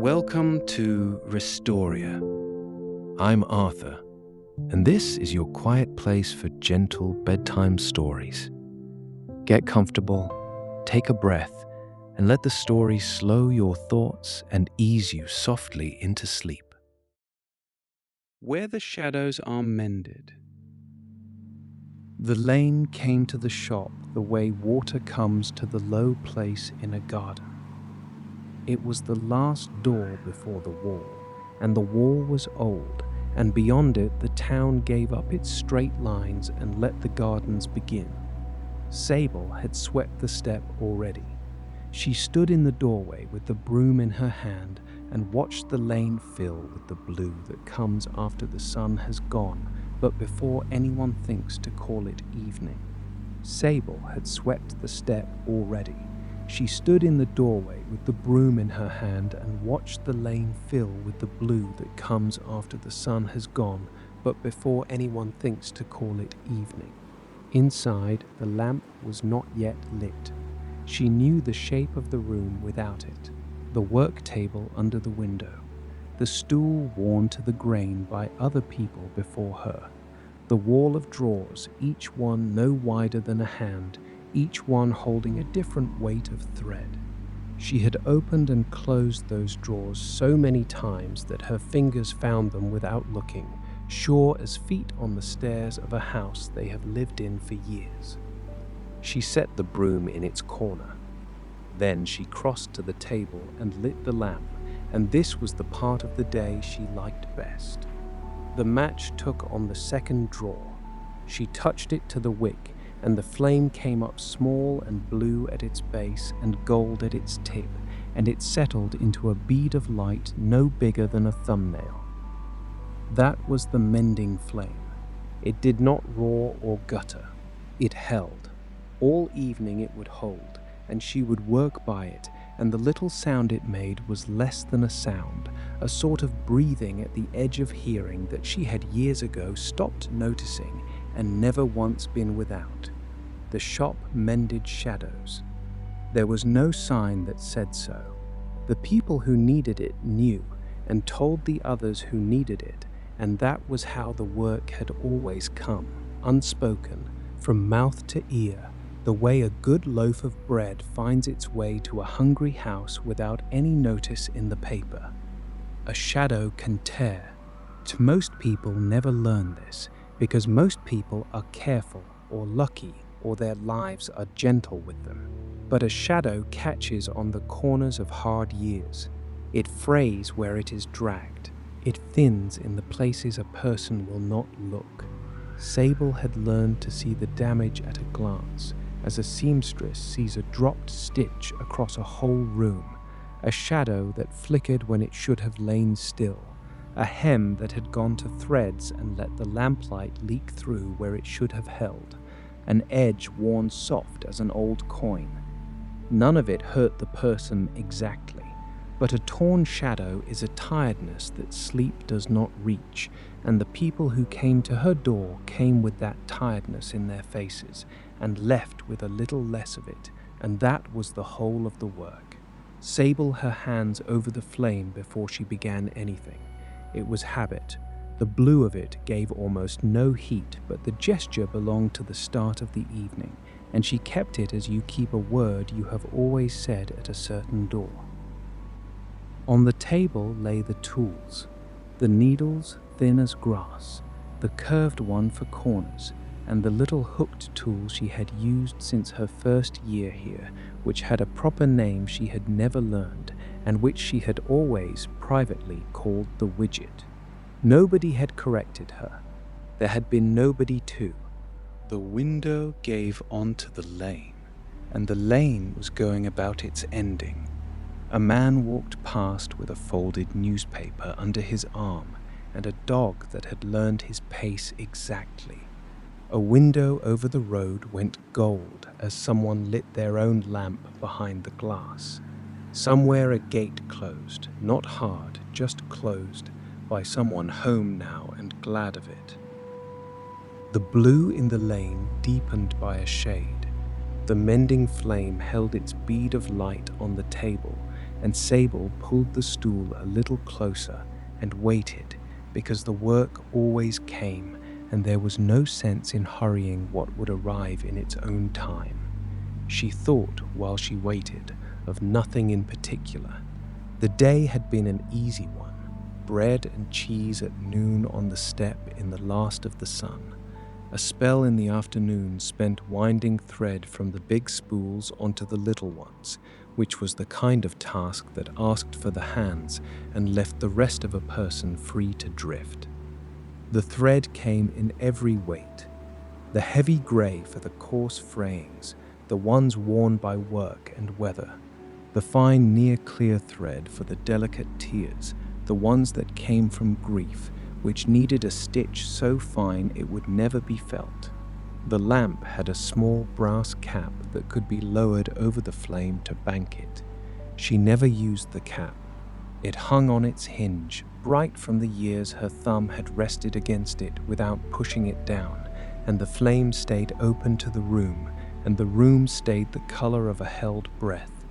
Welcome to Restoria. I'm Arthur, and this is your quiet place for gentle bedtime stories. Get comfortable, take a breath, and let the story slow your thoughts and ease you softly into sleep. Where the shadows are mended. The lane came to the shop the way water comes to the low place in a garden. It was the last door before the wall, and the wall was old, and beyond it the town gave up its straight lines and let the gardens begin. Sable had swept the step already. She stood in the doorway with the broom in her hand and watched the lane fill with the blue that comes after the sun has gone, but before anyone thinks to call it evening. Sable had swept the step already. She stood in the doorway with the broom in her hand and watched the lane fill with the blue that comes after the sun has gone, but before anyone thinks to call it evening. Inside, the lamp was not yet lit. She knew the shape of the room without it, the work table under the window, the stool worn to the grain by other people before her, the wall of drawers, each one no wider than a hand, each one holding a different weight of thread. She had opened and closed those drawers so many times that her fingers found them without looking, sure as feet on the stairs of a house they have lived in for years. She set the broom in its corner. Then she crossed to the table and lit the lamp, and this was the part of the day she liked best. The match took on the second drawer. She touched it to the wick, and the flame came up small and blue at its base and gold at its tip, and it settled into a bead of light no bigger than a thumbnail. That was the mending flame. It did not roar or gutter. It held. All evening it would hold, and she would work by it, and the little sound it made was less than a sound, a sort of breathing at the edge of hearing that she had years ago stopped noticing and never once been without. The shop mended shadows. There was no sign that said so. The people who needed it knew and told the others who needed it, and that was how the work had always come, unspoken, from mouth to ear, the way a good loaf of bread finds its way to a hungry house without any notice in the paper. A shadow can tear. Most people never learn this, because most people are careful or lucky, or their lives are gentle with them. But a shadow catches on the corners of hard years. It frays where it is dragged. It thins in the places a person will not look. Sable had learned to see the damage at a glance, as a seamstress sees a dropped stitch across a whole room, a shadow that flickered when it should have lain still, a hem that had gone to threads and let the lamplight leak through where it should have held, an edge worn soft as an old coin. None of it hurt the person exactly, but a torn shadow is a tiredness that sleep does not reach, and the people who came to her door came with that tiredness in their faces and left with a little less of it, and that was the whole of the work. Sable her hands over the flame before she began anything. It was habit. The blue of it gave almost no heat, but the gesture belonged to the start of the evening, and she kept it as you keep a word you have always said at a certain door. On the table lay the tools, the needles thin as grass, the curved one for corners, and the little hooked tool she had used since her first year here, which had a proper name she had never learned, and which she had always privately called the widget. Nobody had corrected her. There had been nobody to. The window gave onto the lane, and the lane was going about its ending. A man walked past with a folded newspaper under his arm and a dog that had learned his pace exactly. A window over the road went gold as someone lit their own lamp behind the glass. Somewhere a gate closed, not hard, just closed, by someone home now and glad of it. The blue in the lane deepened by a shade. The mending flame held its bead of light on the table, and Sable pulled the stool a little closer and waited, because the work always came and there was no sense in hurrying what would arrive in its own time. She thought, while she waited, of nothing in particular. The day had been an easy one: bread and cheese at noon on the step in the last of the sun. A spell in the afternoon spent winding thread from the big spools onto the little ones, which was the kind of task that asked for the hands and left the rest of a person free to drift. The thread came in every weight: the heavy grey for the coarse frayings, the ones worn by work and weather; the fine near-clear thread for the delicate tears, the ones that came from grief, which needed a stitch so fine it would never be felt. The lamp had a small brass cap that could be lowered over the flame to bank it. She never used the cap. It hung on its hinge, bright from the years her thumb had rested against it without pushing it down, and the flame stayed open to the room, and the room stayed the color of a held breath.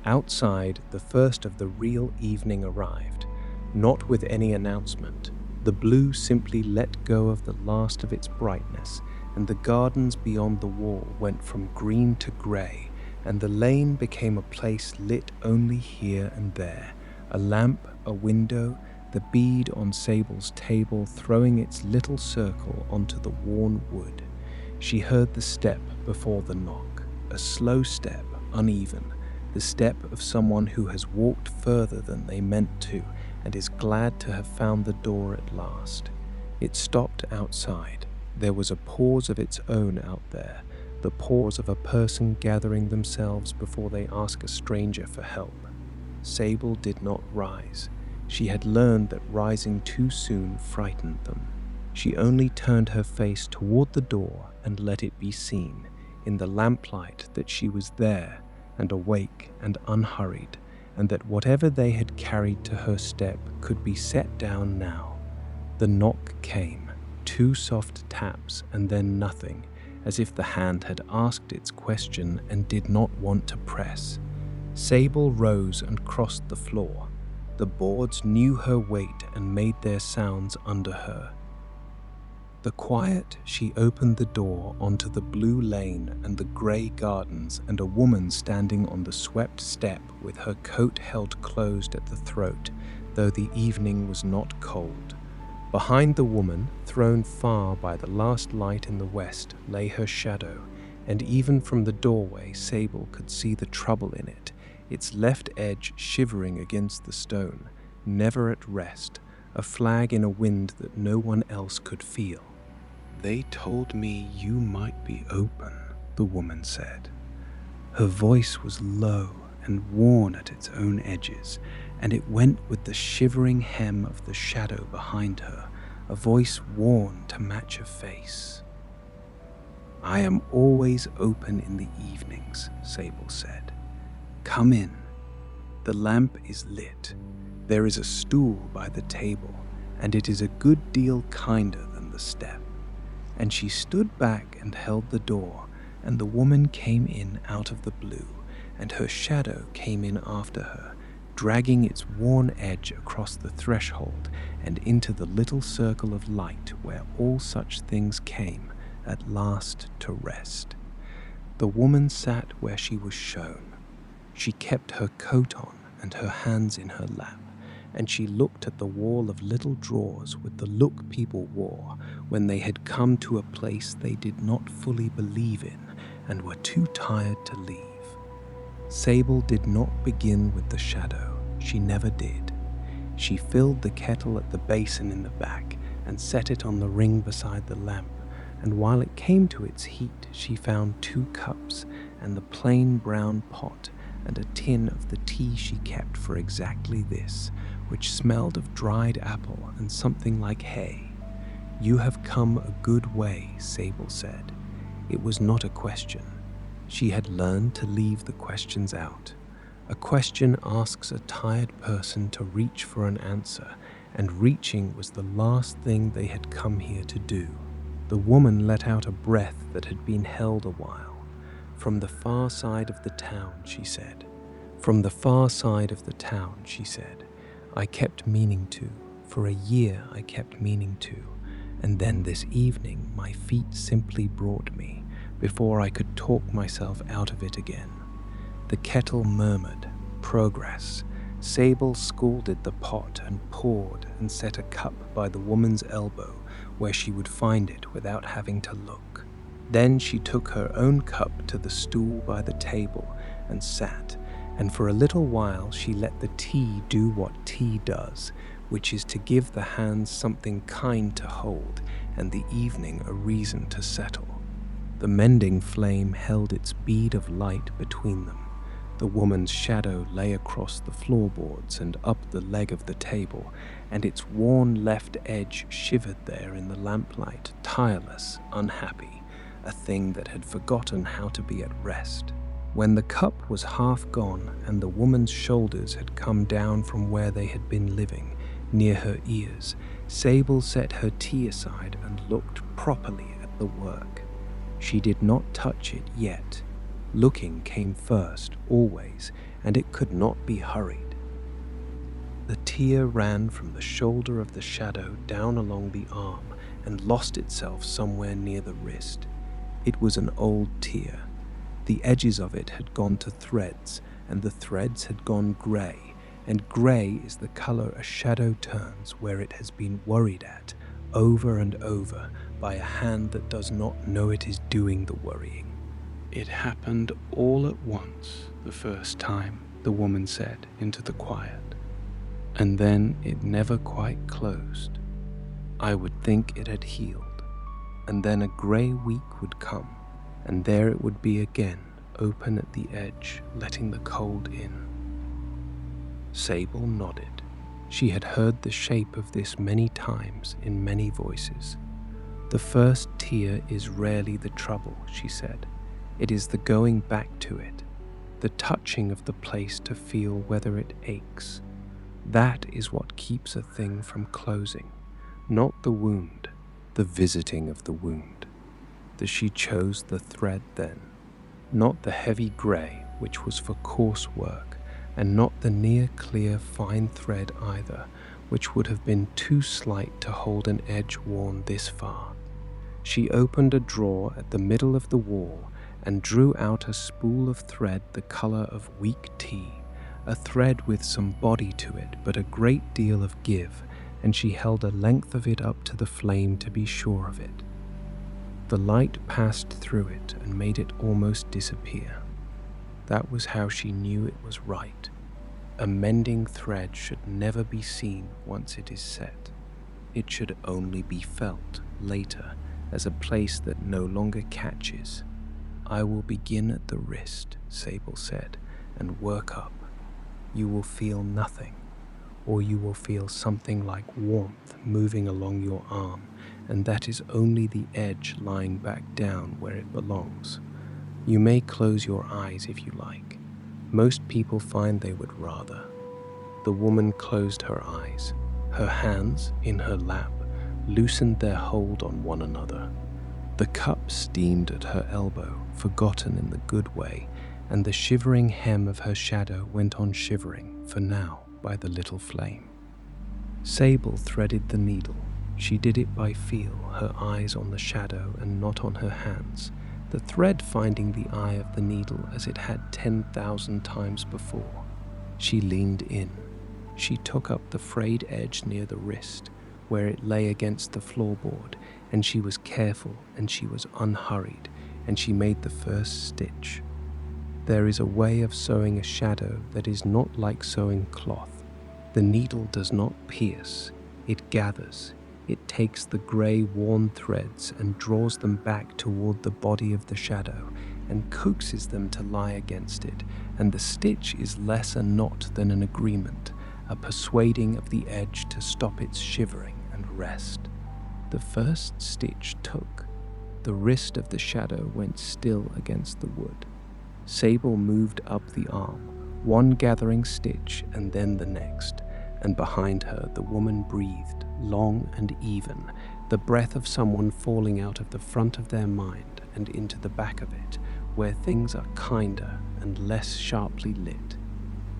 Outside, the first of the real evening arrived, not with any announcement. The blue simply let go of the last of its brightness, and the gardens beyond the wall went from green to grey, and the lane became a place lit only here and there: a lamp, a window, the bead on Sable's table throwing its little circle onto the worn wood. She heard the step before the knock, a slow step, uneven, the step of someone who has walked further than they meant to and is glad to have found the door at last. It stopped outside. There was a pause of its own out there, the pause of a person gathering themselves before they ask a stranger for help. Sable did not rise. She had learned that rising too soon frightened them. She only turned her face toward the door and let it be seen, in the lamplight, that she was there, and awake and unhurried, and that whatever they had carried to her step could be set down now. The knock came, 2 soft taps, and then nothing, as if the hand had asked its question and did not want to press. Sable rose and crossed the floor. The boards knew her weight and made their sounds under her. The quiet, she opened the door onto the blue lane and the grey gardens, and a woman standing on the swept step with her coat held closed at the throat, though the evening was not cold. Behind the woman, thrown far by the last light in the west, lay her shadow, and even from the doorway Sable could see the trouble in it, its left edge shivering against the stone, never at rest, a flag in a wind that no one else could feel. "They told me you might be open," the woman said. Her voice was low and worn at its own edges, and it went with the shivering hem of the shadow behind her, a voice worn to match a face. "I am always open in the evenings," Sable said. "Come in. The lamp is lit. There is a stool by the table, and it is a good deal kinder than the step." And she stood back and held the door, and the woman came in out of the blue, and her shadow came in after her, dragging its worn edge across the threshold and into the little circle of light where all such things came at last to rest. The woman sat where she was shown. She kept her coat on and her hands in her lap, and she looked at the wall of little drawers with the look people wore when they had come to a place they did not fully believe in and were too tired to leave. Sable did not begin with the shadow. She never did. She filled the kettle at the basin in the back and set it on the ring beside the lamp, and while it came to its heat, she found 2 cups and the plain brown pot and a tin of the tea she kept for exactly this, which smelled of dried apple and something like hay. "You have come a good way," Sable said. It was not a question. She had learned to leave the questions out. A question asks a tired person to reach for an answer, and reaching was the last thing they had come here to do. The woman let out a breath that had been held a while. "From the far side of the town," she said. From the far side of the town, she said, I kept meaning to. For a year I kept meaning to. And then this evening my feet simply brought me, before I could talk myself out of it again. The kettle murmured, progress. Sable scalded the pot and poured and set a cup by the woman's elbow where she would find it without having to look. Then she took her own cup to the stool by the table and sat, and for a little while she let the tea do what tea does, which is to give the hands something kind to hold and the evening a reason to settle. The mending flame held its bead of light between them. The woman's shadow lay across the floorboards and up the leg of the table, and its worn left edge shivered there in the lamplight, tireless, unhappy, a thing that had forgotten how to be at rest. When the cup was half gone and the woman's shoulders had come down from where they had been living, near her ears, Sable set her tea aside and looked properly at the work. She did not touch it yet. Looking came first, always, and it could not be hurried. The tear ran from the shoulder of the shadow down along the arm and lost itself somewhere near the wrist. It was an old tear. The edges of it had gone to threads, and the threads had gone grey, and grey is the colour a shadow turns where it has been worried at, over and over, by a hand that does not know it is doing the worrying. It happened all at once, the first time, the woman said into the quiet. And then it never quite closed. I would think it had healed. And then a grey week would come, and there it would be again, open at the edge, letting the cold in. Sable nodded. She had heard the shape of this many times in many voices. The first tear is rarely the trouble, she said. It is the going back to it, the touching of the place to feel whether it aches. That is what keeps a thing from closing, not the wound, the visiting of the wound. That she chose the thread then, not the heavy grey, which was for coarse work, and not the near clear fine thread either, which would have been too slight to hold an edge worn this far. She opened a drawer at the middle of the wall and drew out a spool of thread the colour of weak tea, a thread with some body to it but a great deal of give, and she held a length of it up to the flame to be sure of it. The light passed through it and made it almost disappear. That was how she knew it was right. A mending thread should never be seen once it is set. It should only be felt later as a place that no longer catches. I will begin at the wrist, Sable said, and work up. You will feel nothing, or you will feel something like warmth moving along your arm, and that is only the edge lying back down where it belongs. You may close your eyes if you like. Most people find they would rather. The woman closed her eyes. Her hands, in her lap, loosened their hold on one another. The cup steamed at her elbow, forgotten in the good way, and the shivering hem of her shadow went on shivering, for now, by the little flame. Sable threaded the needle. She did it by feel, her eyes on the shadow and not on her hands, the thread finding the eye of the needle as it had 10,000 times before. She leaned in. She took up the frayed edge near the wrist, where it lay against the floorboard, and she was careful and she was unhurried, and she made the first stitch. There is a way of sewing a shadow that is not like sewing cloth. The needle does not pierce, it gathers. It takes the grey worn threads and draws them back toward the body of the shadow and coaxes them to lie against it, and the stitch is less a knot than an agreement, a persuading of the edge to stop its shivering and rest. The first stitch took. The wrist of the shadow went still against the wood. Sable moved up the arm, one gathering stitch and then the next, and behind her the woman breathed, long and even, the breath of someone falling out of the front of their mind and into the back of it, where things are kinder and less sharply lit.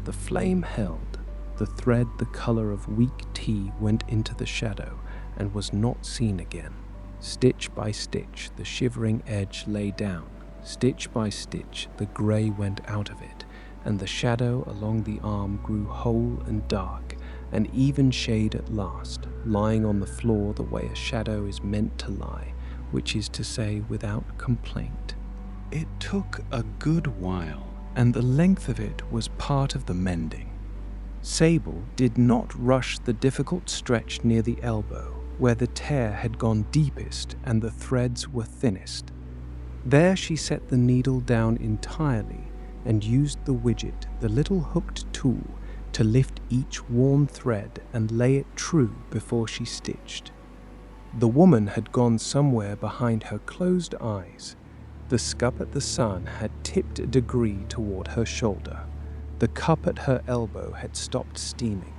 The flame held. The thread, the color of weak tea, went into the shadow and was not seen again. Stitch by stitch, the shivering edge lay down. Stitch by stitch, the grey went out of it, and the shadow along the arm grew whole and dark, an even shade at last, lying on the floor the way a shadow is meant to lie, which is to say without complaint. It took a good while, and the length of it was part of the mending. Sable did not rush the difficult stretch near the elbow, where the tear had gone deepest and the threads were thinnest. There she set the needle down entirely and used the widget, the little hooked tool, to lift each worn thread and lay it true before she stitched. The woman had gone somewhere behind her closed eyes. The scup at the sun had tipped a degree toward her shoulder. The cup at her elbow had stopped steaming.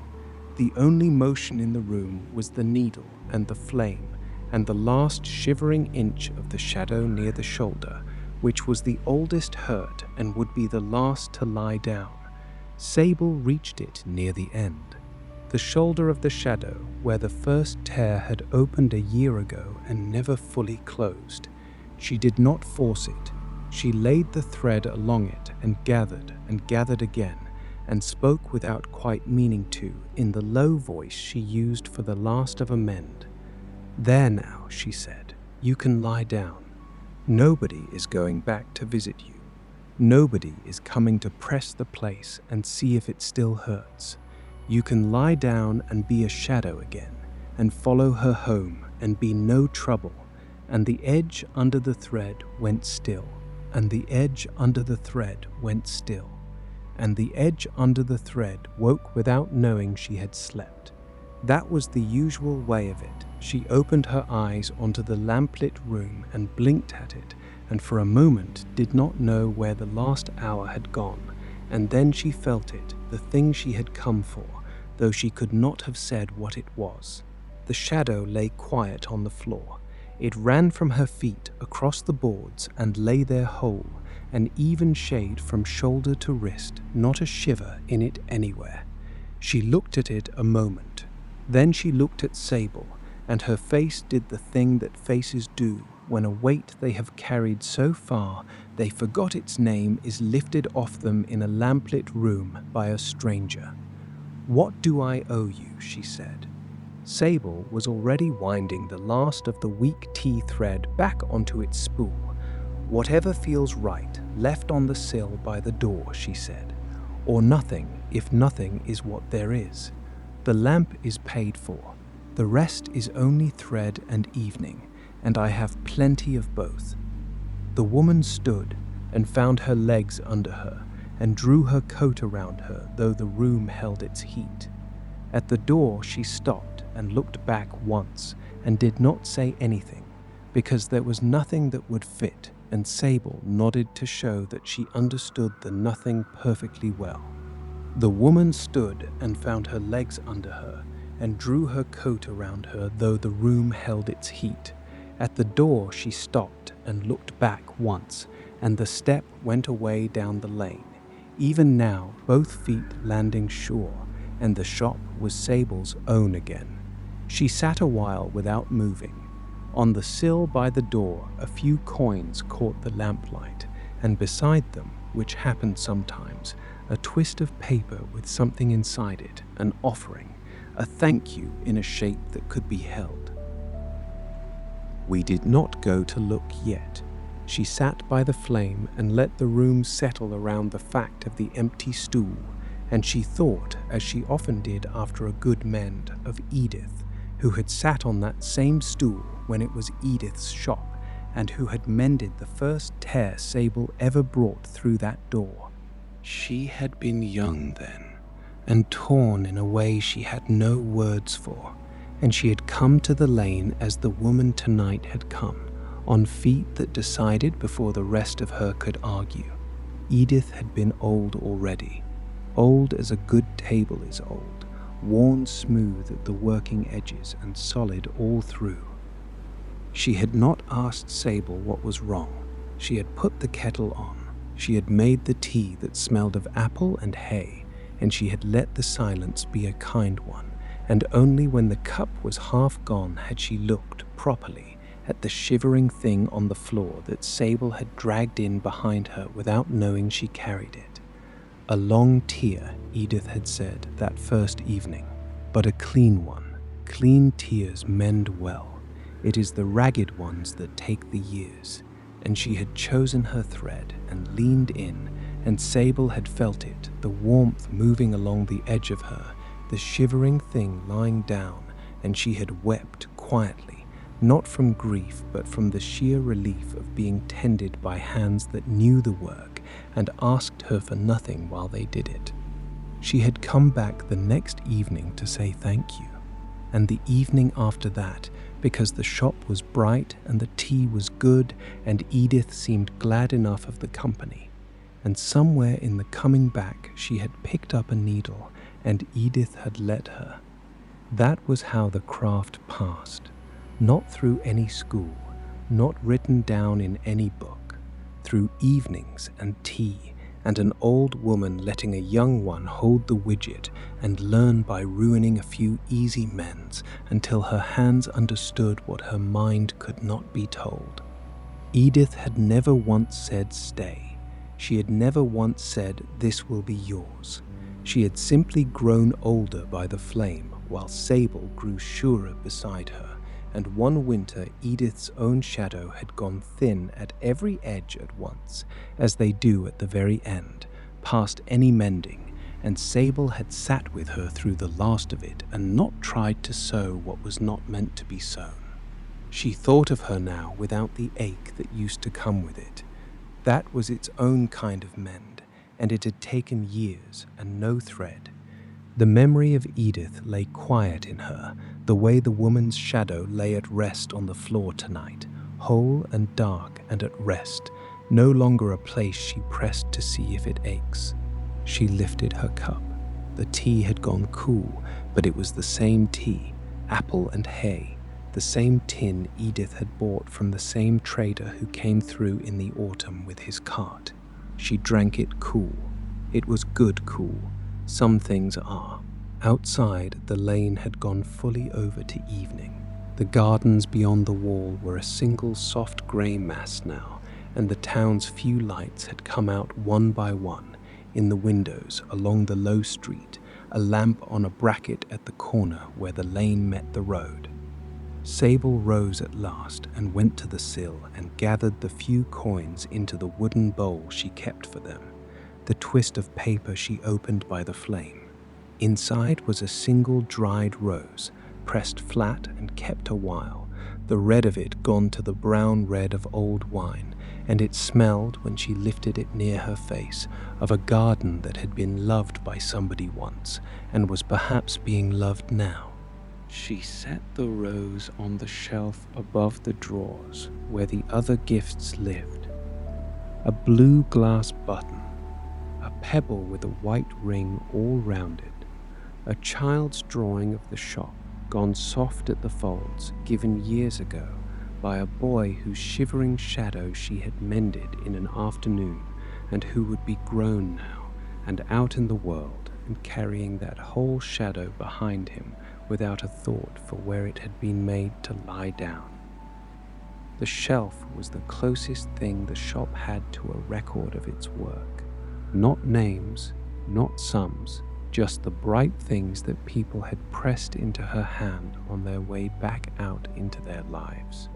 The only motion in the room was the needle and the flame, and the last shivering inch of the shadow near the shoulder, which was the oldest hurt and would be the last to lie down. Sable reached it near the end. The shoulder of the shadow, where the first tear had opened a year ago and never fully closed. She did not force it. She laid the thread along it and gathered again, and spoke without quite meaning to, in the low voice she used for the last of a mend. "There now," she said, "you can lie down. Nobody is going back to visit you. Nobody is coming to press the place and see if it still hurts. You can lie down and be a shadow again, and follow her home and be no trouble." And the edge under the thread went still, and the edge under the thread went still, and the edge under the thread woke without knowing she had slept. That was the usual way of it. She opened her eyes onto the lamplit room and blinked at it, and for a moment did not know where the last hour had gone, and then she felt it, the thing she had come for, though she could not have said what it was. The shadow lay quiet on the floor. It ran from her feet across the boards and lay there whole, an even shade from shoulder to wrist, not a shiver in it anywhere. She looked at it a moment. Then she looked at Sable, and her face did the thing that faces do when a weight they have carried so far they forgot its name is lifted off them in a lamplit room by a stranger. "What do I owe you?" she said. Sable was already winding the last of the weak tea thread back onto its spool. "Whatever feels right, left on the sill by the door," she said. "Or nothing, if nothing is what there is. The lamp is paid for. The rest is only thread and evening, and I have plenty of both." The woman stood and found her legs under her and drew her coat around her, though the room held its heat. At the door she stopped and looked back once and did not say anything, because there was nothing that would fit, and Sable nodded to show that she understood the nothing perfectly well. The woman stood and found her legs under her and drew her coat around her, though the room held its heat. At the door she stopped and looked back once, and the step went away down the lane, even now both feet landing sure, and the shop was Sable's own again. She sat a while without moving. On the sill by the door, a few coins caught the lamplight, and beside them, which happened sometimes, a twist of paper with something inside it, an offering, a thank you in a shape that could be held. We did not go to look yet. She sat by the flame and let the room settle around the fact of the empty stool, and she thought, as she often did after a good mend, of Edith, who had sat on that same stool when it was Edith's shop, and who had mended the first tear Sable ever brought through that door. She had been young then, and torn in a way she had no words for, and she had come to the lane as the woman tonight had come, on feet that decided before the rest of her could argue. Edith had been old already, old as a good table is old, worn smooth at the working edges and solid all through. She had not asked Sable what was wrong. She had put the kettle on. She had made the tea that smelled of apple and hay, and she had let the silence be a kind one, and only when the cup was half gone had she looked properly at the shivering thing on the floor that Sable had dragged in behind her without knowing she carried it. A long tear, Edith had said that first evening, but a clean one. Clean tears mend well. It is the ragged ones that take the years. And she had chosen her thread and leaned in, and Sable had felt it, the warmth moving along the edge of her, the shivering thing lying down, and she had wept quietly, not from grief but from the sheer relief of being tended by hands that knew the work and asked her for nothing while they did it. She had come back the next evening to say thank you, and the evening after that, because the shop was bright and the tea was good and Edith seemed glad enough of the company. And somewhere in the coming back she had picked up a needle and Edith had let her. That was how the craft passed, not through any school, not written down in any book, through evenings and tea and an old woman letting a young one hold the widget and learn by ruining a few easy mends until her hands understood what her mind could not be told. Edith had never once said stay. She had never once said this will be yours. She had simply grown older by the flame while Sable grew surer beside her. And one winter Edith's own shadow had gone thin at every edge at once, as they do at the very end, past any mending, and Sable had sat with her through the last of it and not tried to sew what was not meant to be sewn. She thought of her now without the ache that used to come with it. That was its own kind of mend, and it had taken years and no thread. The memory of Edith lay quiet in her, the way the woman's shadow lay at rest on the floor tonight, whole and dark and at rest, no longer a place she pressed to see if it aches. She lifted her cup. The tea had gone cool, but it was the same tea, apple and hay, the same tin Edith had bought from the same trader who came through in the autumn with his cart. She drank it cool. It was good cool. Some things are. Outside, the lane had gone fully over to evening. The gardens beyond the wall were a single soft grey mass now, and the town's few lights had come out one by one, in the windows along the low street, a lamp on a bracket at the corner where the lane met the road. Sable rose at last and went to the sill and gathered the few coins into the wooden bowl she kept for them, the twist of paper she opened by the flame. Inside was a single dried rose, pressed flat and kept a while, the red of it gone to the brown red of old wine, and it smelled, when she lifted it near her face, of a garden that had been loved by somebody once, and was perhaps being loved now. She set the rose on the shelf above the drawers, where the other gifts lived. A blue glass button, a pebble with a white ring all round it, a child's drawing of the shop, gone soft at the folds, given years ago by a boy whose shivering shadow she had mended in an afternoon, and who would be grown now, and out in the world, and carrying that whole shadow behind him without a thought for where it had been made to lie down. The shelf was the closest thing the shop had to a record of its work. Not names, not sums, just the bright things that people had pressed into her hand on their way back out into their lives.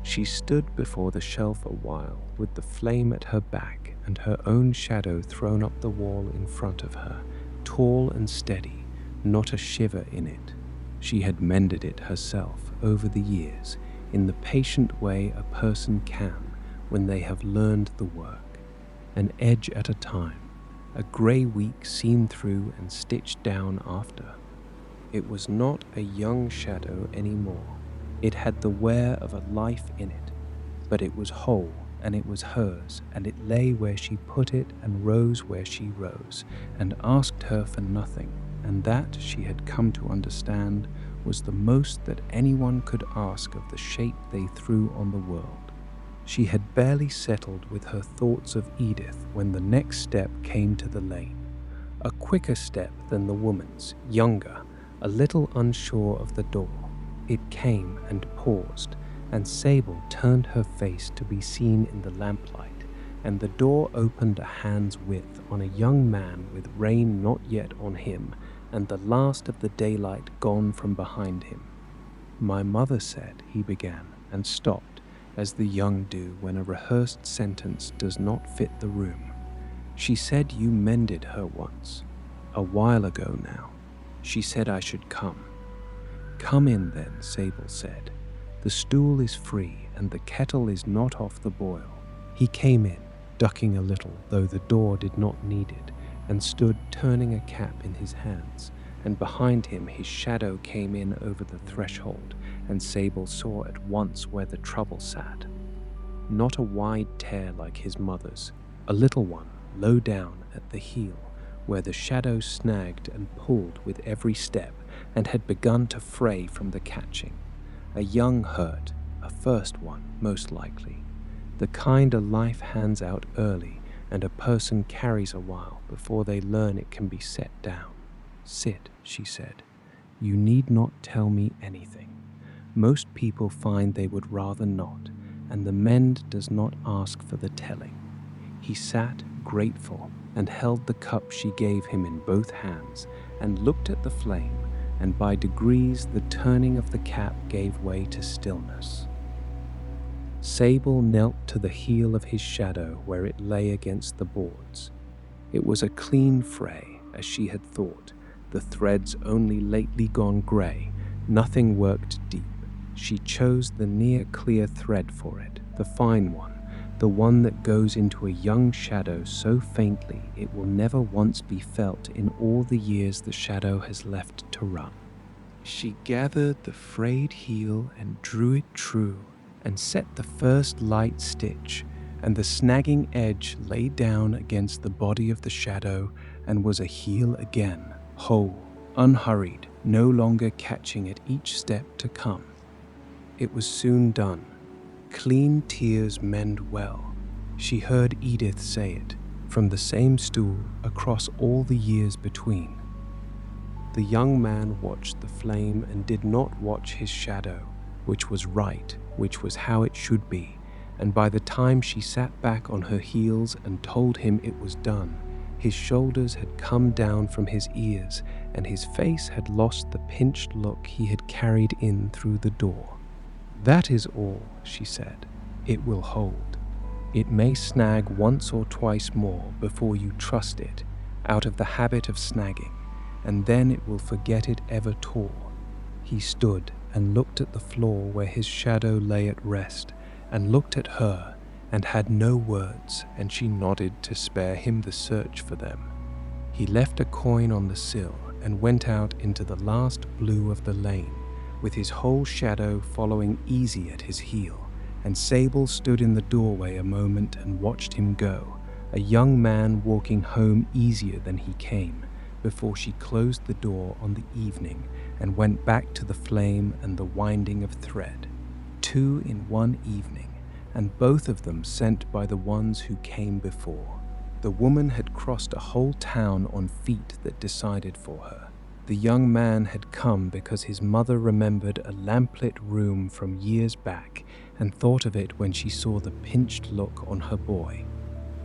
She stood before the shelf a while with the flame at her back and her own shadow thrown up the wall in front of her, tall and steady, not a shiver in it. She had mended it herself over the years in the patient way a person can when they have learned the work, an edge at a time, a grey week seen through and stitched down after. It was not a young shadow anymore. It had the wear of a life in it, but it was whole and it was hers, and it lay where she put it and rose where she rose, and asked her for nothing, and that, she had come to understand, was the most that anyone could ask of the shape they threw on the world. She had barely settled with her thoughts of Edith when the next step came to the lane. a quicker step than the woman's, younger, a little unsure of the door. It came and paused, and Sable turned her face to be seen in the lamplight, and the door opened a hand's width on a young man with rain not yet on him and the last of the daylight gone from behind him. "My mother said," he began, and stopped, as the young do when a rehearsed sentence does not fit the room. "She said you mended her once. A while ago now. She said I should come." "Come in then," Sable said. "The stool is free and the kettle is not off the boil." He came in, ducking a little, though the door did not need it, and stood turning a cap in his hands, and behind him his shadow came in over the threshold, and Sable saw at once where the trouble sat. Not a wide tear like his mother's, a little one low down at the heel, where the shadow snagged and pulled with every step and had begun to fray from the catching. A young hurt, a first one most likely, the kind a life hands out early and a person carries a while before they learn it can be set down. "Sit," she said. "You need not tell me anything. Most people find they would rather not, and the mend does not ask for the telling." He sat, grateful, and held the cup she gave him in both hands, and looked at the flame, and by degrees the turning of the cap gave way to stillness. Sable knelt to the heel of his shadow where it lay against the boards. It was a clean fray, as she had thought, the threads only lately gone grey, nothing worked deep. She chose the near clear thread for it, the fine one, the one that goes into a young shadow so faintly it will never once be felt in all the years the shadow has left to run. She gathered the frayed heel and drew it true, and set the first light stitch, and the snagging edge lay down against the body of the shadow and was a heel again, whole, unhurried, no longer catching at each step to come. It was soon done. "Clean tears mend well," she heard Edith say it, from the same stool across all the years between. The young man watched the flame and did not watch his shadow, which was right, which was how it should be, and by the time she sat back on her heels and told him it was done, his shoulders had come down from his ears and his face had lost the pinched look he had carried in through the door. "That is all," she said. "It will hold. It may snag once or twice more before you trust it, out of the habit of snagging, and then it will forget it ever tore." He stood and looked at the floor where his shadow lay at rest, and looked at her, and had no words, and she nodded to spare him the search for them. He left a coin on the sill and went out into the last blue of the lane, with his whole shadow following easy at his heel, and Sable stood in the doorway a moment and watched him go, a young man walking home easier than he came, before she closed the door on the evening and went back to the flame and the winding of thread. 2 in one evening, and both of them sent by the ones who came before. The woman had crossed a whole town on feet that decided for her. The young man had come because his mother remembered a lamplit room from years back and thought of it when she saw the pinched look on her boy.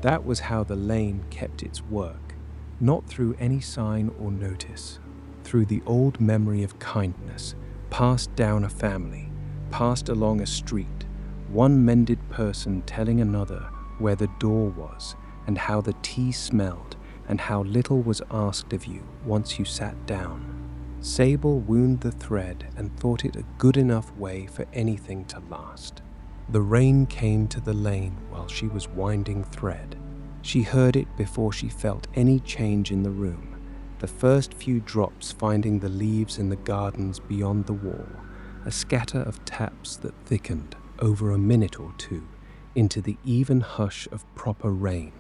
That was how the lane kept its work, not through any sign or notice, through the old memory of kindness, passed down a family, passed along a street, one mended person telling another where the door was and how the tea smelled and how little was asked of you once you sat down. Sable wound the thread and thought it a good enough way for anything to last. The rain came to the lane while she was winding thread. She heard it before she felt any change in the room, the first few drops finding the leaves in the gardens beyond the wall, a scatter of taps that thickened over a minute or two into the even hush of proper rain.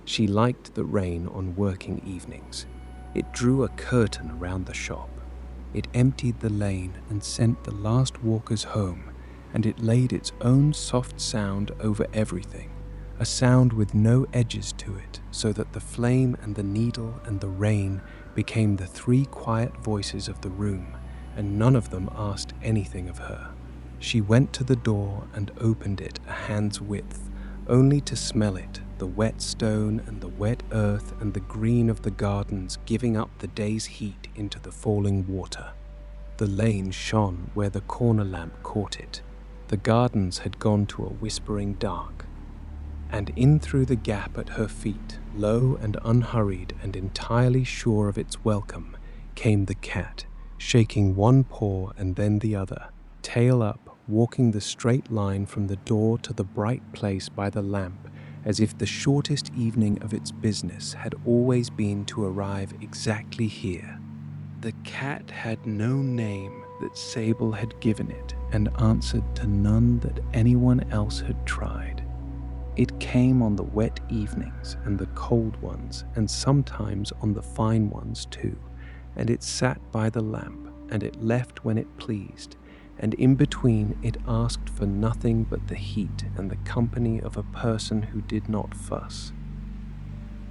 She liked the rain on working evenings. It drew a curtain around the shop. It emptied the lane and sent the last walkers home, and it laid its own soft sound over everything, a sound with no edges to it, so that the flame and the needle and the rain became the three quiet voices of the room, and none of them asked anything of her. She went to the door and opened it a hand's width, only to smell it, the wet stone and the wet earth and the green of the gardens giving up the day's heat into the falling water. The lane shone where the corner lamp caught it. The gardens had gone to a whispering dark. And in through the gap at her feet, low and unhurried and entirely sure of its welcome, came the cat, shaking one paw and then the other, tail up, walking the straight line from the door to the bright place by the lamp, as if the shortest evening of its business had always been to arrive exactly here. The cat had no name that Sable had given it, and answered to none that anyone else had tried. It came on the wet evenings and the cold ones, and sometimes on the fine ones too, and it sat by the lamp, and it left when it pleased, and in between it asked for nothing but the heat and the company of a person who did not fuss.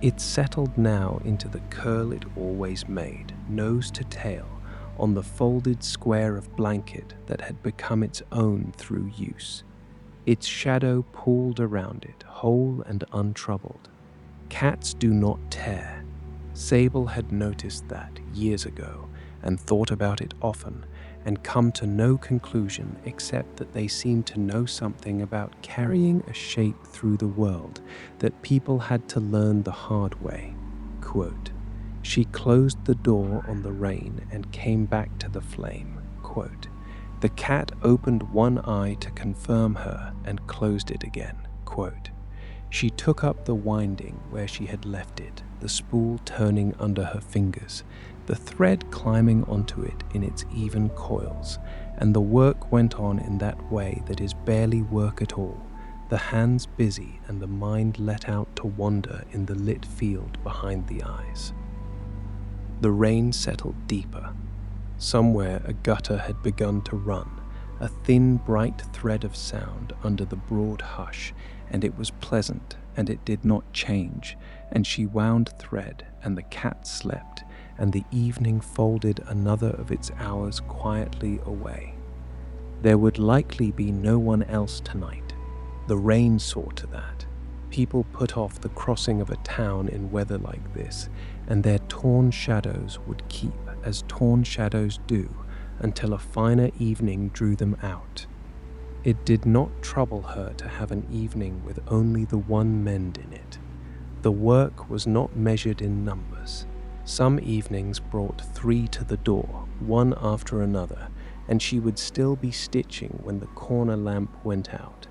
It settled now into the curl it always made, nose to tail, on the folded square of blanket that had become its own through use. Its shadow pooled around it, whole and untroubled. Cats do not tear. Sable had noticed that years ago, and thought about it often, and come to no conclusion except that they seemed to know something about carrying a shape through the world that people had to learn the hard way. Quote, "She closed the door on the rain and came back to the flame." Quote, "The cat opened one eye to confirm her and closed it again." Quote, "She took up the winding where she had left it, the spool turning under her fingers, the thread climbing onto it in its even coils, and the work went on in that way that is barely work at all, the hands busy and the mind let out to wander in the lit field behind the eyes." The rain settled deeper. Somewhere a gutter had begun to run, a thin, bright thread of sound under the broad hush, and it was pleasant, and it did not change, and she wound thread, and the cat slept, and the evening folded another of its hours quietly away. There would likely be no one else tonight. The rain saw to that. People put off the crossing of a town in weather like this, and their torn shadows would keep as torn shadows do until a finer evening drew them out. It did not trouble her to have an evening with only the one mend in it. The work was not measured in numbers. Some evenings brought 3 to the door, one after another, and she would still be stitching when the corner lamp went out.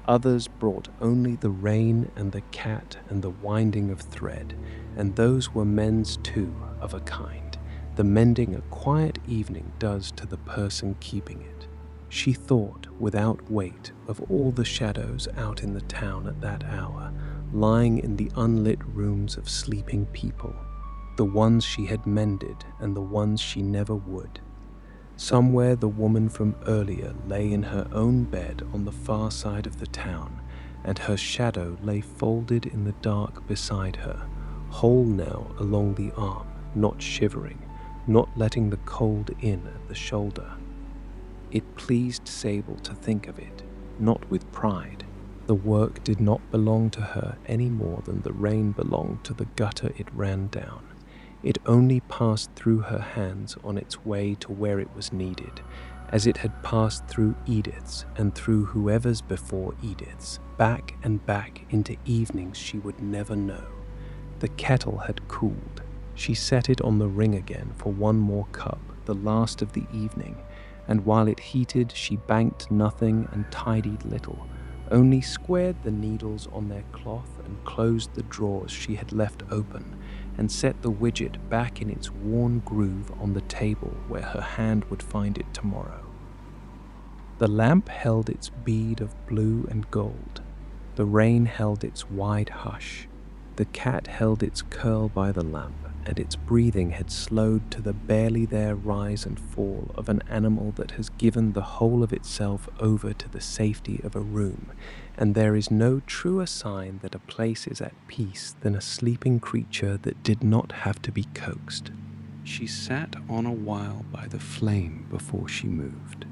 Others brought only the rain and the cat and the winding of thread, and those were mends too, of a kind, the mending a quiet evening does to the person keeping it. She thought, without weight, of all the shadows out in the town at that hour, lying in the unlit rooms of sleeping people, the ones she had mended and the ones she never would. Somewhere the woman from earlier lay in her own bed on the far side of the town, and her shadow lay folded in the dark beside her, whole now along the arm, not shivering, not letting the cold in at the shoulder. It pleased Sable to think of it, not with pride. The work did not belong to her any more than the rain belonged to the gutter it ran down. It only passed through her hands on its way to where it was needed, as it had passed through Edith's and through whoever's before Edith's, back and back into evenings she would never know. The kettle had cooled. She set it on the ring again for one more cup, the last of the evening, and while it heated she banked nothing and tidied little, only squared the needles on their cloth and closed the drawers she had left open, and set the widget back in its worn groove on the table where her hand would find it tomorrow. The lamp held its bead of blue and gold. The rain held its wide hush. The cat held its curl by the lamp, and its breathing had slowed to the barely there rise and fall of an animal that has given the whole of itself over to the safety of a room, and there is no truer sign that a place is at peace than a sleeping creature that did not have to be coaxed. She sat on a while by the flame before she moved.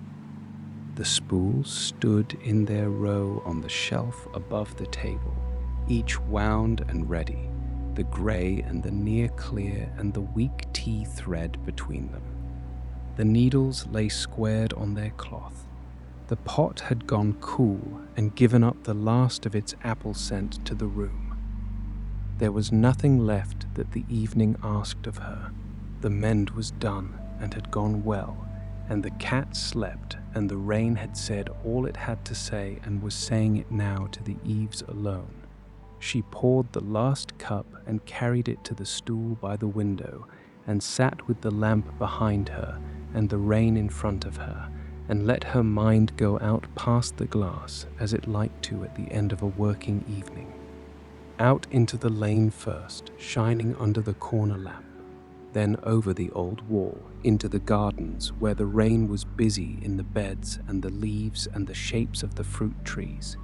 The spools stood in their row on the shelf above the table, each wound and ready, the grey and the near clear and the weak tea thread between them. The needles lay squared on their cloth. The pot had gone cool and given up the last of its apple scent to the room. There was nothing left that the evening asked of her. The mend was done and had gone well, and the cat slept, and the rain had said all it had to say and was saying it now to the eaves alone. She poured the last cup and carried it to the stool by the window, and sat with the lamp behind her and the rain in front of her, and let her mind go out past the glass as it liked to at the end of a working evening. Out into the lane first, shining under the corner lamp, then over the old wall, into the gardens where the rain was busy in the beds and the leaves and the shapes of the fruit trees.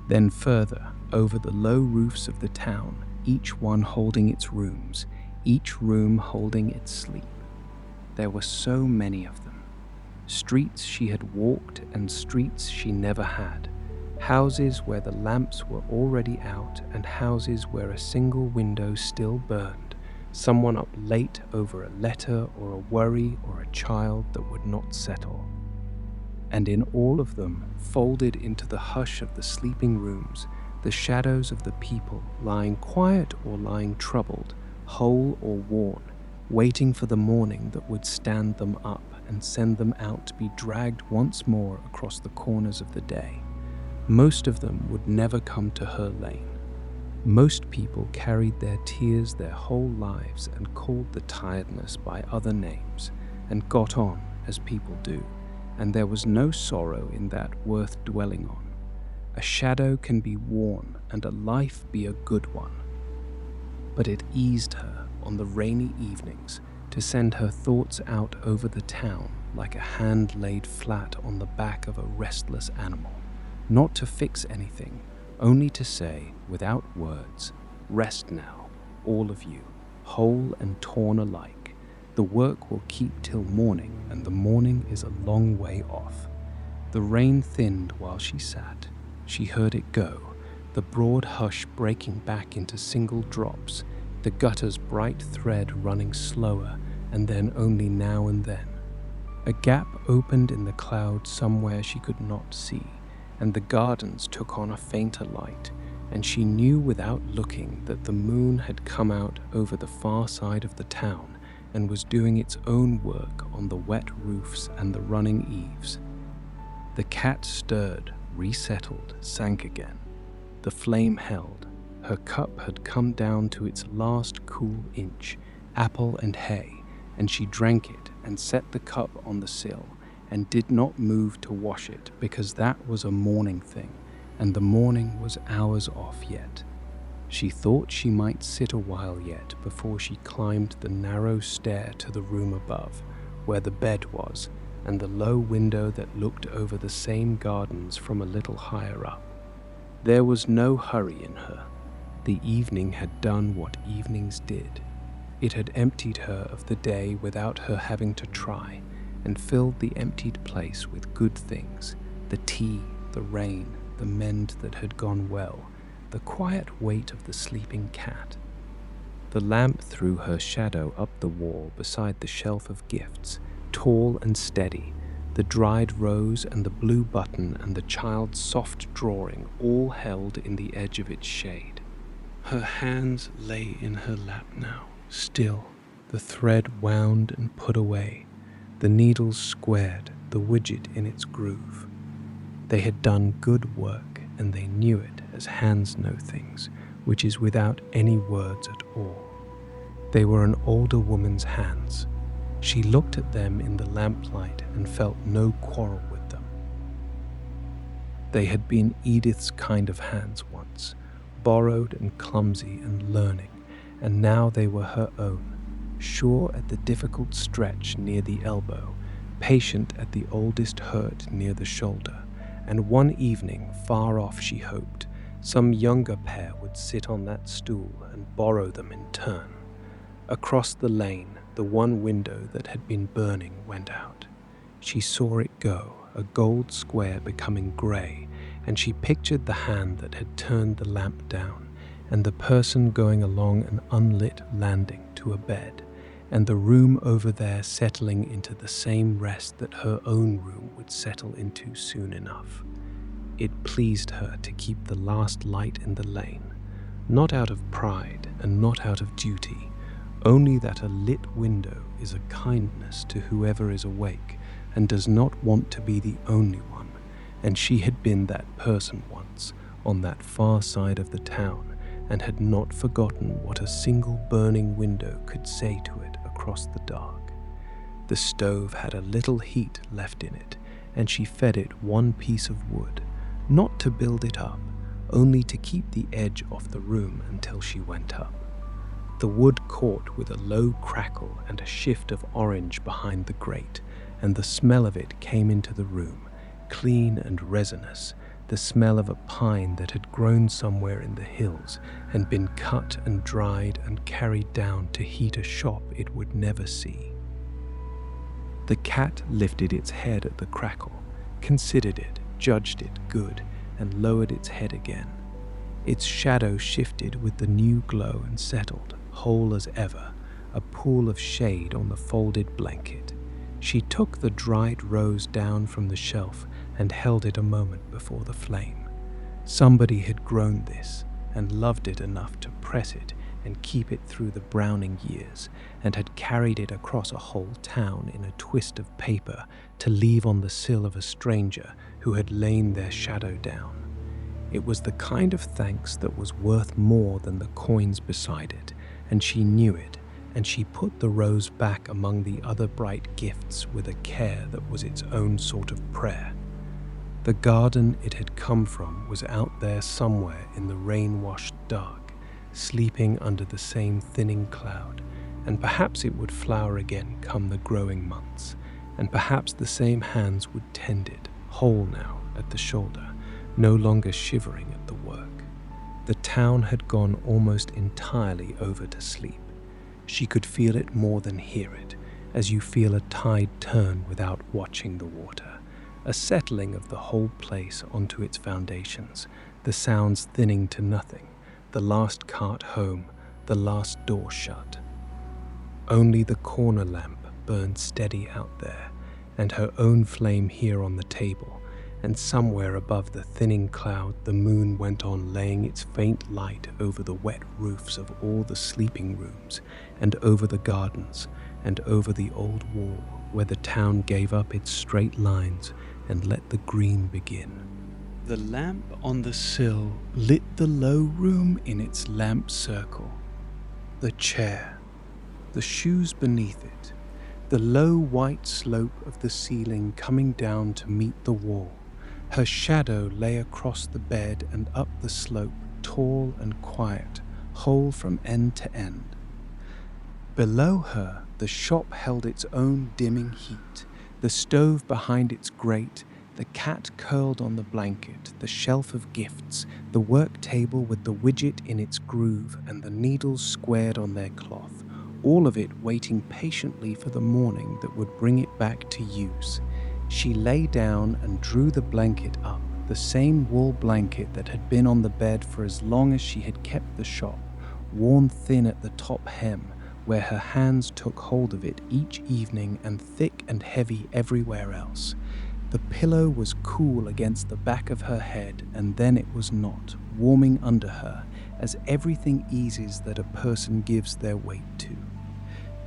Then further, over the low roofs of the town, each one holding its rooms, each room holding its sleep. There were so many of them. Streets she had walked and streets she never had. Houses where the lamps were already out and houses where a single window still burned. Someone up late over a letter or a worry or a child that would not settle. And in all of them, folded into the hush of the sleeping rooms, the shadows of the people lying quiet or lying troubled, whole or worn, waiting for the morning that would stand them up and send them out to be dragged once more across the corners of the day. Most of them would never come to her lane. Most people carried their tears their whole lives and called the tiredness by other names, and got on as people do, and there was no sorrow in that worth dwelling on. A shadow can be worn and a life be a good one. But it eased her on the rainy evenings to send her thoughts out over the town like a hand laid flat on the back of a restless animal, not to fix anything, only to say, without words, "Rest now, all of you, whole and torn alike. The work will keep till morning, and the morning is a long way off." The rain thinned while she sat. She heard it go, the broad hush breaking back into single drops, the gutter's bright thread running slower, and then only now and then. A gap opened in the cloud somewhere she could not see, and the gardens took on a fainter light, and she knew without looking that the moon had come out over the far side of the town and was doing its own work on the wet roofs and the running eaves. The cat stirred, resettled, sank again. The flame held. Her cup had come down to its last cool inch, apple and hay, and she drank it and set the cup on the sill, and did not move to wash it because that was a morning thing, and the morning was hours off yet. She thought she might sit a while yet before she climbed the narrow stair to the room above, where the bed was, and the low window that looked over the same gardens from a little higher up. There was no hurry in her. The evening had done what evenings did. It had emptied her of the day without her having to try, and filled the emptied place with good things, the tea, the rain, the mend that had gone well, the quiet weight of the sleeping cat. The lamp threw her shadow up the wall beside the shelf of gifts, tall and steady, the dried rose and the blue button and the child's soft drawing all held in the edge of its shade. Her hands lay in her lap now, still, the thread wound and put away, the needles squared, the widget in its groove. They had done good work, and they knew it as hands know things, which is without any words at all. They were an older woman's hands. She looked at them in the lamplight and felt no quarrel with them. They had been Edith's kind of hands once, borrowed and clumsy and learning, and now they were her own, sure at the difficult stretch near the elbow, patient at the oldest hurt near the shoulder, and one evening, far off she hoped, some younger pair would sit on that stool and borrow them in turn. Across the lane, the one window that had been burning went out. She saw it go, a gold square becoming grey, and she pictured the hand that had turned the lamp down, and the person going along an unlit landing to a bed, and the room over there settling into the same rest that her own room would settle into soon enough. It pleased her to keep the last light in the lane, not out of pride and not out of duty, only that a lit window is a kindness to whoever is awake and does not want to be the only one, and she had been that person once on that far side of the town and had not forgotten what a single burning window could say to it across the dark. The stove had a little heat left in it, and she fed it one piece of wood, not to build it up, only to keep the edge off the room until she went up. The wood caught with a low crackle and a shift of orange behind the grate, and the smell of it came into the room, clean and resinous, the smell of a pine that had grown somewhere in the hills and been cut and dried and carried down to heat a shop it would never see. The cat lifted its head at the crackle, considered it, judged it good, and lowered its head again. Its shadow shifted with the new glow and settled, whole as ever, a pool of shade on the folded blanket. She took the dried rose down from the shelf and held it a moment before the flame. Somebody had grown this and loved it enough to press it and keep it through the browning years, and had carried it across a whole town in a twist of paper to leave on the sill of a stranger who had lain their shadow down. It was the kind of thanks that was worth more than the coins beside it, and she knew it, and she put the rose back among the other bright gifts with a care that was its own sort of prayer. The garden it had come from was out there somewhere in the rain-washed dark, sleeping under the same thinning cloud, and perhaps it would flower again come the growing months, and perhaps the same hands would tend it, whole now at the shoulder, no longer shivering at the work. The town had gone almost entirely over to sleep. She could feel it more than hear it, as you feel a tide turn without watching the water, a settling of the whole place onto its foundations, the sounds thinning to nothing, the last cart home, the last door shut. Only the corner lamp burned steady out there, and her own flame here on the table, and somewhere above the thinning cloud the moon went on laying its faint light over the wet roofs of all the sleeping rooms, and over the gardens, and over the old wall where the town gave up its straight lines and let the green begin. The lamp on the sill lit the low room in its lamp circle. The chair, the shoes beneath it, the low white slope of the ceiling coming down to meet the wall. Her shadow lay across the bed and up the slope, tall and quiet, whole from end to end. Below her, the shop held its own dimming heat, the stove behind its grate, the cat curled on the blanket, the shelf of gifts, the work table with the widget in its groove and the needles squared on their cloth, all of it waiting patiently for the morning that would bring it back to use. She lay down and drew the blanket up, the same wool blanket that had been on the bed for as long as she had kept the shop, worn thin at the top hem, where her hands took hold of it each evening and thick and heavy everywhere else. The pillow was cool against the back of her head, and then it was not, warming under her, as everything eases that a person gives their weight to.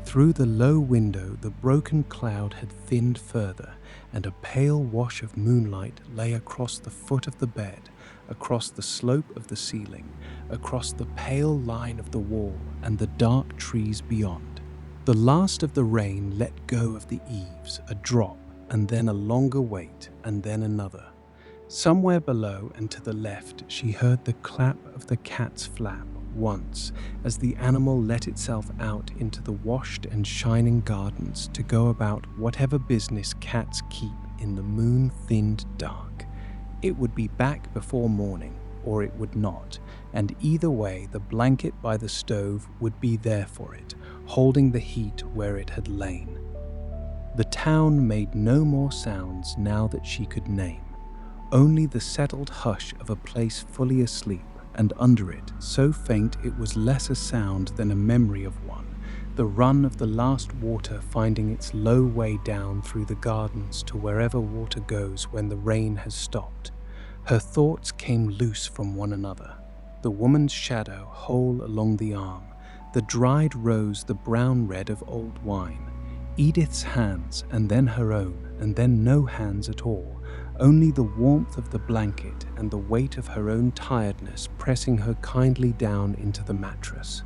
Through the low window the broken cloud had thinned further, and a pale wash of moonlight lay across the foot of the bed, across the slope of the ceiling, across the pale line of the wall and the dark trees beyond. The last of the rain let go of the eaves, a drop, and then a longer wait, and then another. Somewhere below and to the left she heard the clap of the cat's flap, once, as the animal let itself out into the washed and shining gardens to go about whatever business cats keep in the moon-thinned dark. It would be back before morning, or it would not, and either way the blanket by the stove would be there for it, holding the heat where it had lain. The town made no more sounds now that she could name, only the settled hush of a place fully asleep, and under it, so faint it was less a sound than a memory of one, the run of the last water finding its low way down through the gardens to wherever water goes when the rain has stopped. Her thoughts came loose from one another. The woman's shadow whole along the arm, the dried rose the brown red of old wine, Edith's hands, and then her own, and then no hands at all, only the warmth of the blanket and the weight of her own tiredness pressing her kindly down into the mattress.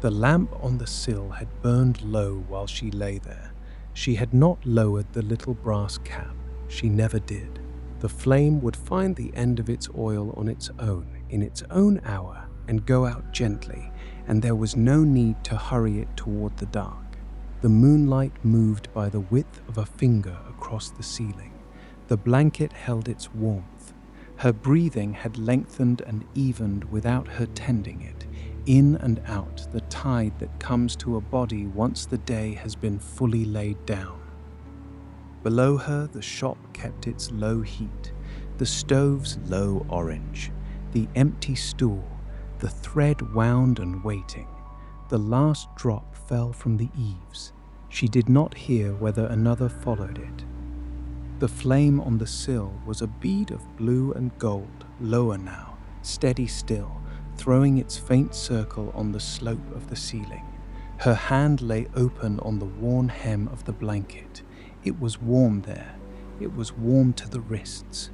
The lamp on the sill had burned low while she lay there. She had not lowered the little brass cap. She never did. The flame would find the end of its oil on its own, in its own hour, and go out gently, and there was no need to hurry it toward the dark. The moonlight moved by the width of a finger across the ceiling. The blanket held its warmth. Her breathing had lengthened and evened without her tending it, in and out the tide that comes to a body once the day has been fully laid down. Below her the shop kept its low heat, the stove's low orange, the empty stool, the thread wound and waiting. The last drop fell from the eaves. She did not hear whether another followed it. The flame on the sill was a bead of blue and gold, lower now, steady still, throwing its faint circle on the slope of the ceiling. Her hand lay open on the worn hem of the blanket. It was warm there. It was warm to the wrists.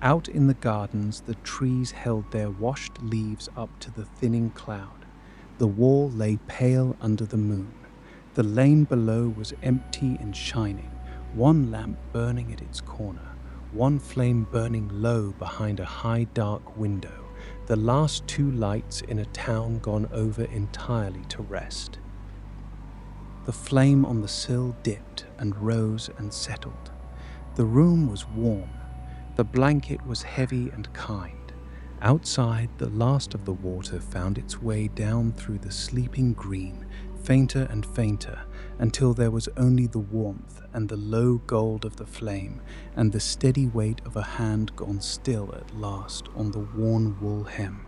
Out in the gardens, the trees held their washed leaves up to the thinning cloud. The wall lay pale under the moon. The lane below was empty and shining, one lamp burning at its corner, one flame burning low behind a high dark window, the last two lights in a town gone over entirely to rest. The flame on the sill dipped and rose and settled. The room was warm. The blanket was heavy and kind. Outside, the last of the water found its way down through the sleeping green, fainter and fainter, until there was only the warmth and the low gold of the flame and the steady weight of a hand gone still at last on the worn wool hem.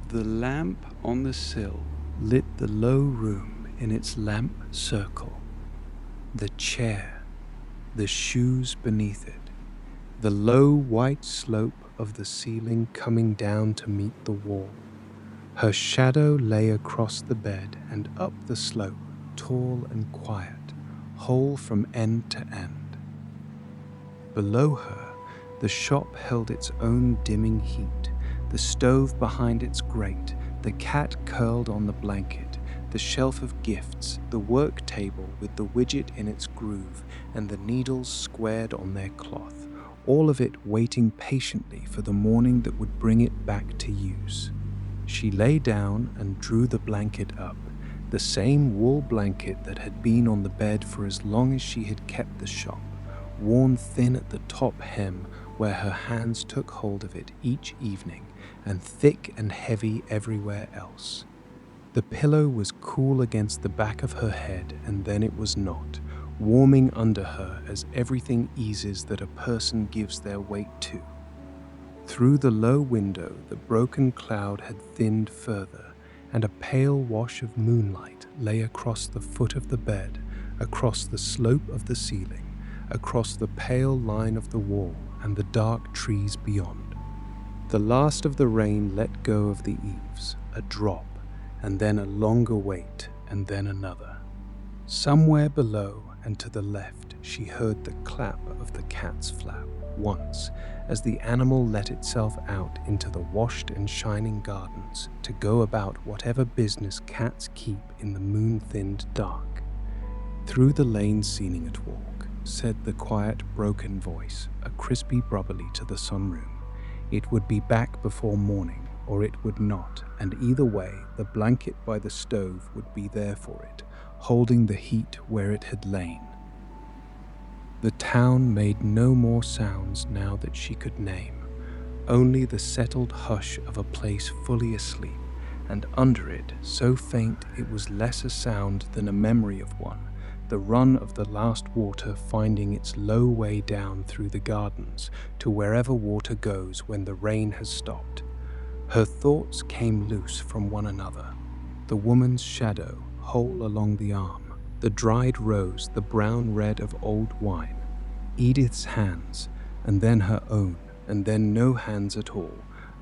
The lamp on the sill lit the low room in its lamp circle. The chair, the shoes beneath it, the low white slope of the ceiling coming down to meet the wall. Her shadow lay across the bed and up the slope, tall and quiet, whole from end to end. Below her, the shop held its own dimming heat, the stove behind its grate, the cat curled on the blanket, the shelf of gifts, the work table with the widget in its groove, and the needles squared on their cloth, all of it waiting patiently for the morning that would bring it back to use. She lay down and drew the blanket up, the same wool blanket that had been on the bed for as long as she had kept the shop, worn thin at the top hem where her hands took hold of it each evening, and thick and heavy everywhere else. The pillow was cool against the back of her head, and then it was not, warming under her as everything eases that a person gives their weight to. Through the low window, the broken cloud had thinned further, and a pale wash of moonlight lay across the foot of the bed, across the slope of the ceiling, across the pale line of the wall and the dark trees beyond. The last of the rain let go of the eaves, a drop, and then a longer wait, and then another. Somewhere below and to the left, she heard the clap of the cat's flap once, as the animal let itself out into the washed and shining gardens to go about whatever business cats keep in the moon-thinned dark. Through the lane ceiling at walk, said the quiet, broken voice, a crispy brubbly to the sunroom. It would be back before morning, or it would not, and either way, the blanket by the stove would be there for it, holding the heat where it had lain. The town made no more sounds now that she could name, only the settled hush of a place fully asleep, and under it, so faint it was less a sound than a memory of one, the run of the last water finding its low way down through the gardens to wherever water goes when the rain has stopped. Her thoughts came loose from one another. The woman's shadow, whole along the arm, the dried rose, the brown red of old wine, Edith's hands, and then her own, and then no hands at all,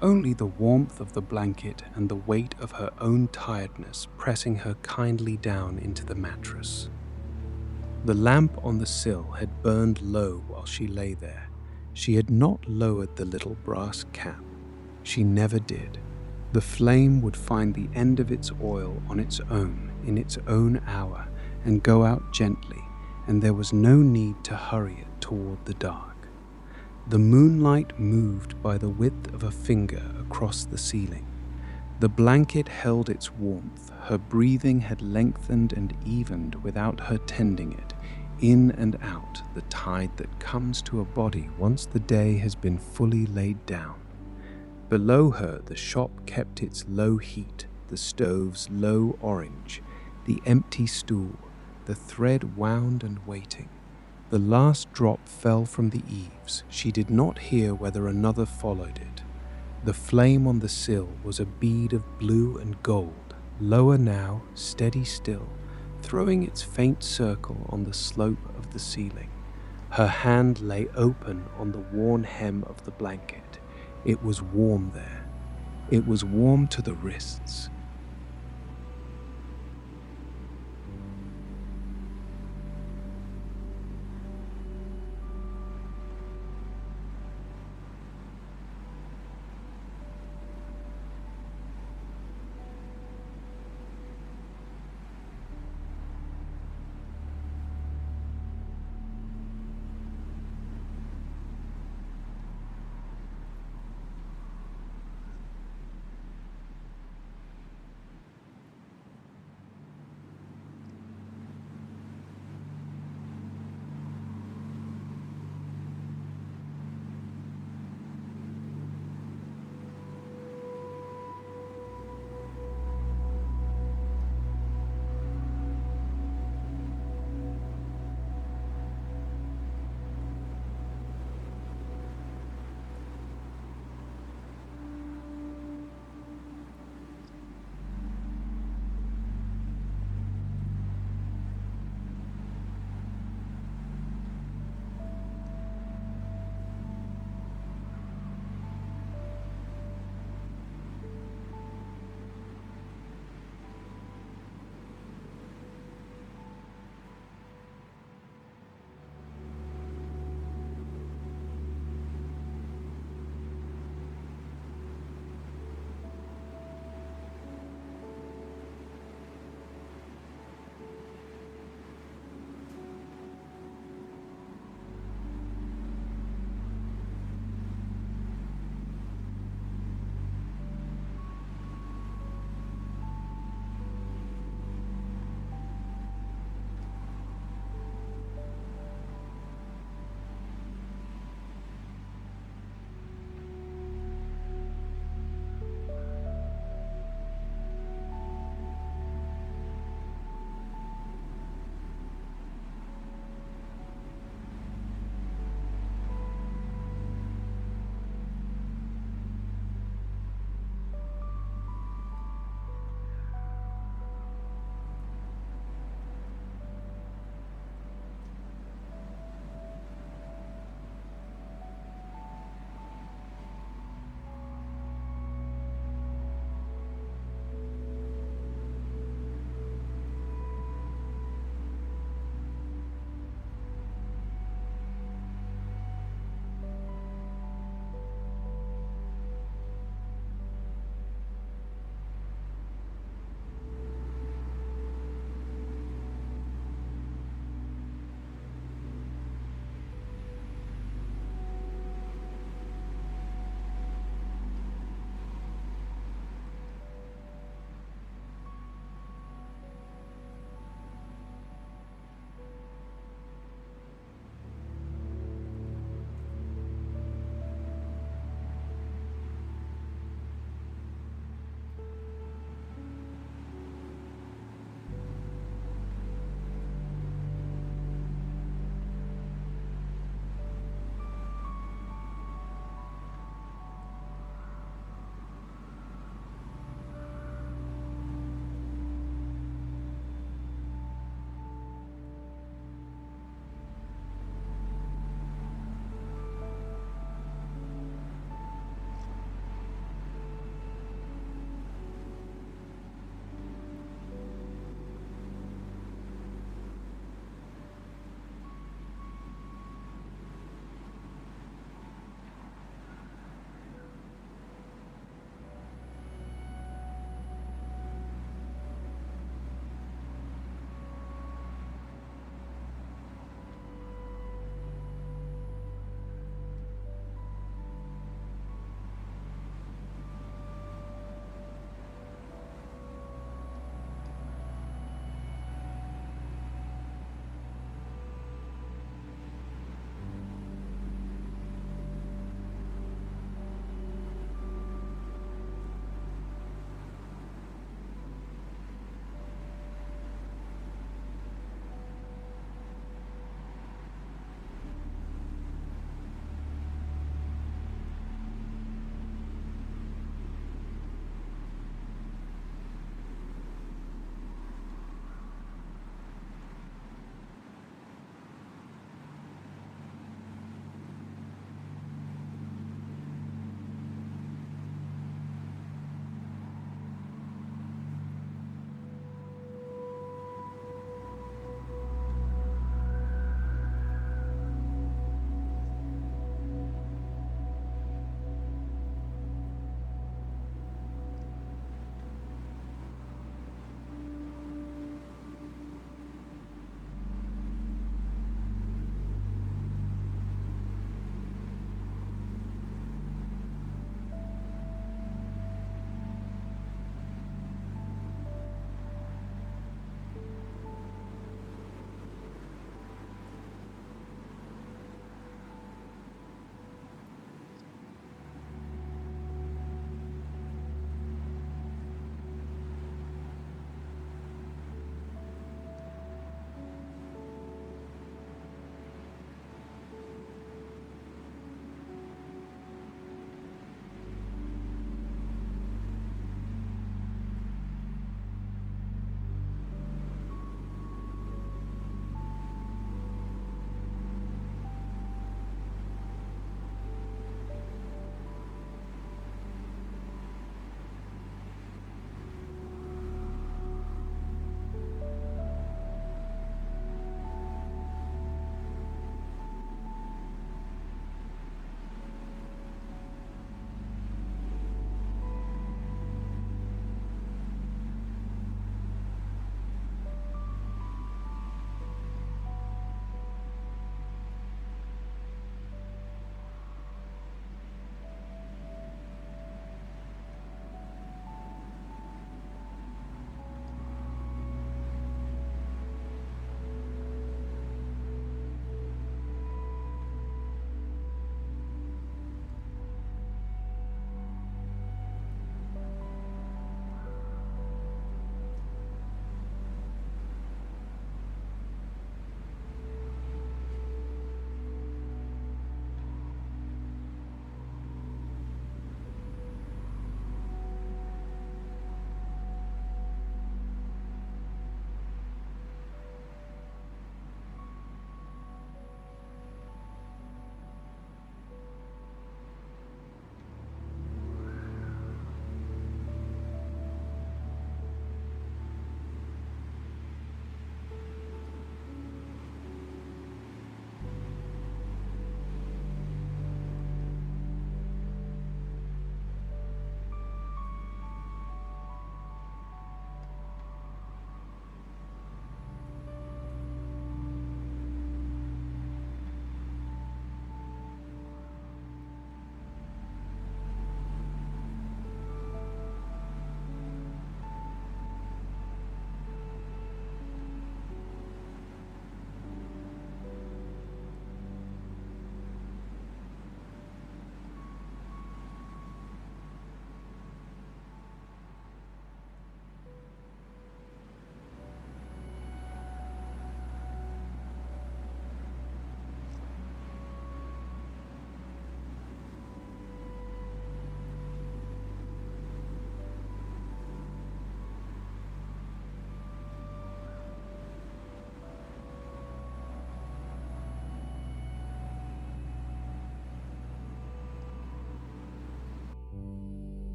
only the warmth of the blanket and the weight of her own tiredness pressing her kindly down into the mattress. The lamp on the sill had burned low while she lay there. She had not lowered the little brass cap. She never did. The flame would find the end of its oil on its own, in its own hour, and go out gently, and there was no need to hurry it toward the dark. The moonlight moved by the width of a finger across the ceiling. The blanket held its warmth. Her breathing had lengthened and evened without her tending it, in and out, the tide that comes to a body once the day has been fully laid down. Below her, the shop kept its low heat, the stove's low orange, the empty stool, the thread wound and waiting. The last drop fell from the eaves. She did not hear whether another followed it. The flame on the sill was a bead of blue and gold, lower now, steady still, throwing its faint circle on the slope of the ceiling. Her hand lay open on the worn hem of the blanket. It was warm there. It was warm to the wrists.